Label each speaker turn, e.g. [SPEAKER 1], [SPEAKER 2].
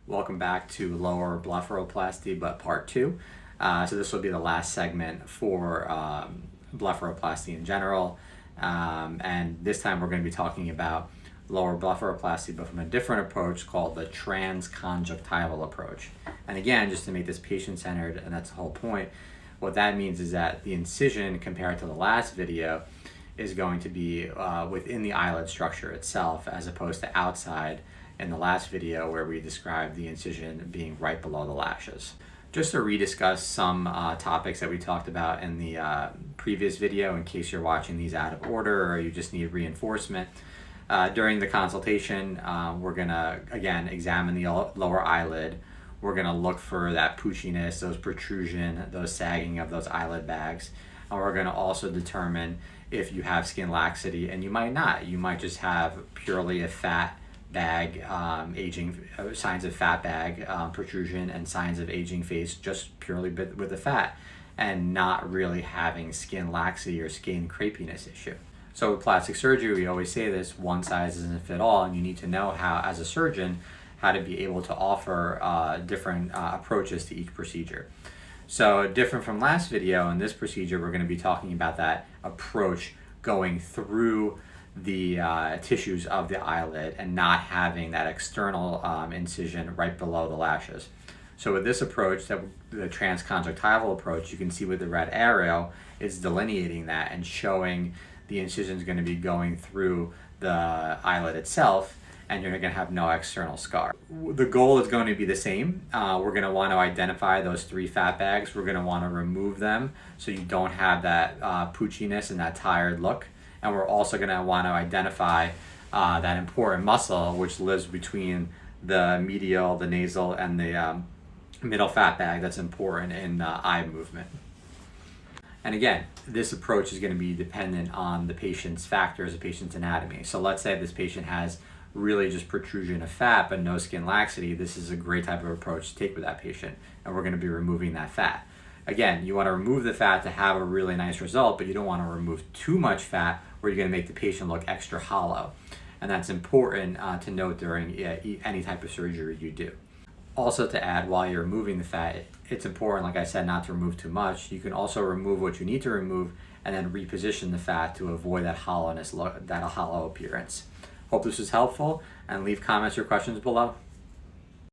[SPEAKER 1] Welcome back to lower blepharoplasty, but part two. So this will be the last segment for blepharoplasty in general. And this time we're going to be talking about lower blepharoplasty, but from a different approach called the transconjunctival approach. And again, just to make this patient-centered, and that's the whole point, what that means is that the incision compared to the last video is going to be within the eyelid structure itself, as opposed to outside in the last video where we described the incision being right below the lashes. Just to rediscuss some topics that we talked about in the previous video, in case you're watching these out of order or you just need reinforcement. During the consultation, we're gonna, again, examine the lower eyelid. We're gonna look for that poochiness, those protrusion, those sagging of those eyelid bags. And we're gonna also determine if you have skin laxity, and you might not. You might just have purely a fat bag, aging, signs of fat bag protrusion and signs of aging face just purely with the fat, and not really having skin laxity or skin crepiness issue. So with plastic surgery, we always say this: one size doesn't fit all, and you need to know how, as a surgeon, how to be able to offer different approaches to each procedure. So different from last video, in this procedure we're going to be talking about that approach going through the tissues of the eyelid and not having that external incision right below the lashes. So with this approach, the transconjunctival approach, you can see with the red arrow, it's delineating that and showing the incision is going to be going through the eyelid itself, and you're going to have no external scar. The goal is going to be the same. We're going to want to identify those 3 fat bags. We're going to want to remove them so you don't have that poochiness and that tired look. And we're also going to want to identify that important muscle which lives between the medial, the nasal, and the middle fat bag that's important in eye movement. And again, this approach is going to be dependent on the patient's factors, the patient's anatomy. So let's say this patient has really just protrusion of fat but no skin laxity. This is a great type of approach to take with that patient, and we're going to be removing that fat. Again, you want to remove the fat to have a really nice result, but you don't want to remove too much fat where you're going to make the patient look extra hollow. And that's important to note during any type of surgery you do. Also, to add, while you're removing the fat, it's important, like I said, not to remove too much. You can also remove what you need to remove and then reposition the fat to avoid that hollowness look, that hollow appearance. Hope this was helpful, and leave comments or questions below.